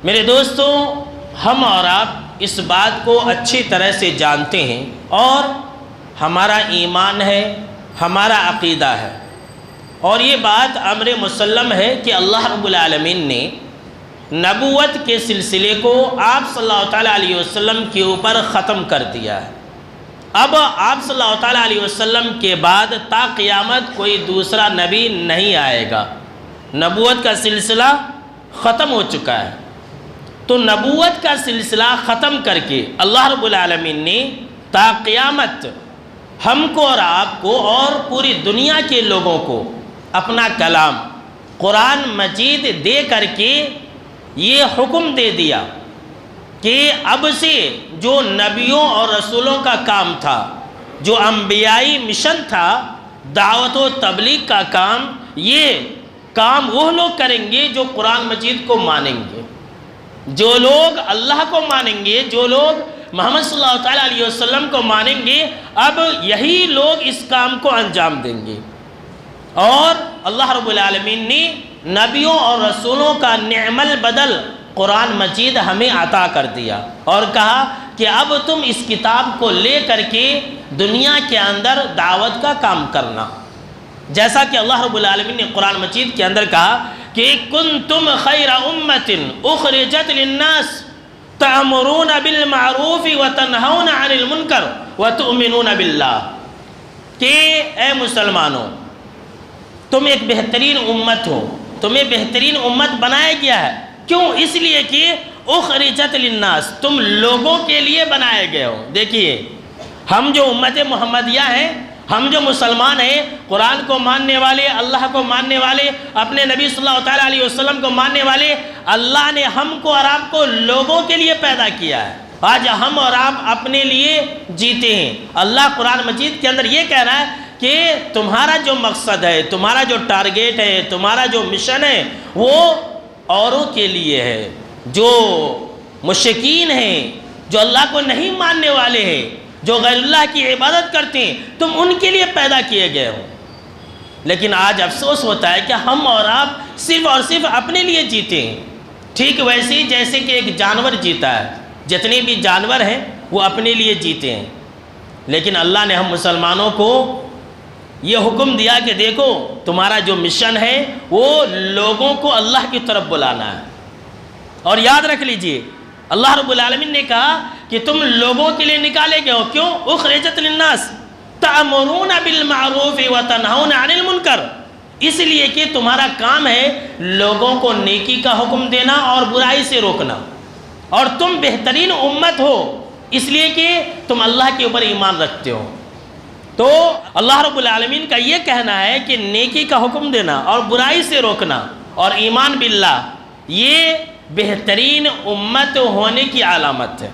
میرے دوستوں، ہم اور آپ اس بات کو اچھی طرح سے جانتے ہیں اور ہمارا ایمان ہے، ہمارا عقیدہ ہے، اور یہ بات امر مسلم ہے کہ اللہ رب العالمین نے نبوت کے سلسلے کو آپ صلی اللہ تعالیٰ علیہ وسلم کے اوپر ختم کر دیا ہے۔ اب آپ صلی اللہ تعالیٰ علیہ وسلم کے بعد تا قیامت کوئی دوسرا نبی نہیں آئے گا، نبوت کا سلسلہ ختم ہو چکا ہے۔ تو نبوت کا سلسلہ ختم کر کے اللہ رب العالمین نے تا قیامت ہم کو اور آپ کو اور پوری دنیا کے لوگوں کو اپنا کلام قرآن مجید دے کر کے یہ حکم دے دیا کہ اب سے جو نبیوں اور رسولوں کا کام تھا، جو انبیائی مشن تھا، دعوت و تبلیغ کا کام، یہ کام وہ لوگ کریں گے جو قرآن مجید کو مانیں گے، جو لوگ اللہ کو مانیں گے، جو لوگ محمد صلی اللہ تعالیٰ علیہ وسلم کو مانیں گے، اب یہی لوگ اس کام کو انجام دیں گے۔ اور اللہ رب العالمین نے نبیوں اور رسولوں کا نعم البدل قرآن مجید ہمیں عطا کر دیا اور کہا کہ اب تم اس کتاب کو لے کر کے دنیا کے اندر دعوت کا کام کرنا، جیسا کہ اللہ رب العالمین نے قرآن مجید کے اندر کہا کہ کنتم خیر امت اخرجت للناس تأمرون بالمعروف وتنہون عن المنکر وتؤمنون باللہ، کہ اے مسلمانوں تم ایک بہترین امت ہو، تمہیں بہترین امت بنایا گیا ہے۔ کیوں؟ اس لیے کہ اخرجت للناس، تم لوگوں کے لیے بنائے گئے ہو۔ دیکھیے، ہم جو امت محمدیہ ہیں، ہم جو مسلمان ہیں، قرآن کو ماننے والے، اللہ کو ماننے والے، اپنے نبی صلی اللہ تعالیٰ علیہ وسلم کو ماننے والے، اللہ نے ہم کو اور آپ کو لوگوں کے لیے پیدا کیا ہے۔ آج ہم اور آپ اپنے لیے جیتے ہیں۔ اللہ قرآن مجید کے اندر یہ کہہ رہا ہے کہ تمہارا جو مقصد ہے، تمہارا جو ٹارگیٹ ہے، تمہارا جو مشن ہے، وہ اوروں کے لیے ہے۔ جو مشرکین ہیں، جو اللہ کو نہیں ماننے والے ہیں، جو غیر اللہ کی عبادت کرتے ہیں، تم ان کے لیے پیدا کیے گئے ہو۔ لیکن آج افسوس ہوتا ہے کہ ہم اور آپ صرف اور صرف اپنے لیے جیتے ہیں، ٹھیک ویسے ہی جیسے کہ ایک جانور جیتا ہے۔ جتنے بھی جانور ہیں وہ اپنے لیے جیتے ہیں، لیکن اللہ نے ہم مسلمانوں کو یہ حکم دیا کہ دیکھو تمہارا جو مشن ہے وہ لوگوں کو اللہ کی طرف بلانا ہے۔ اور یاد رکھ لیجئے، اللہ رب العالمین نے کہا کہ تم لوگوں کے لیے نکالے گئے ہو۔ کیوں؟ اخرجت للناس تأمرون بالمعروف وتنہون عن المنکر، اس لیے کہ تمہارا کام ہے لوگوں کو نیکی کا حکم دینا اور برائی سے روکنا، اور تم بہترین امت ہو اس لیے کہ تم اللہ کے اوپر ایمان رکھتے ہو۔ تو اللہ رب العالمین کا یہ کہنا ہے کہ نیکی کا حکم دینا اور برائی سے روکنا اور ایمان باللہ، یہ بہترین امت ہونے کی علامت ہے۔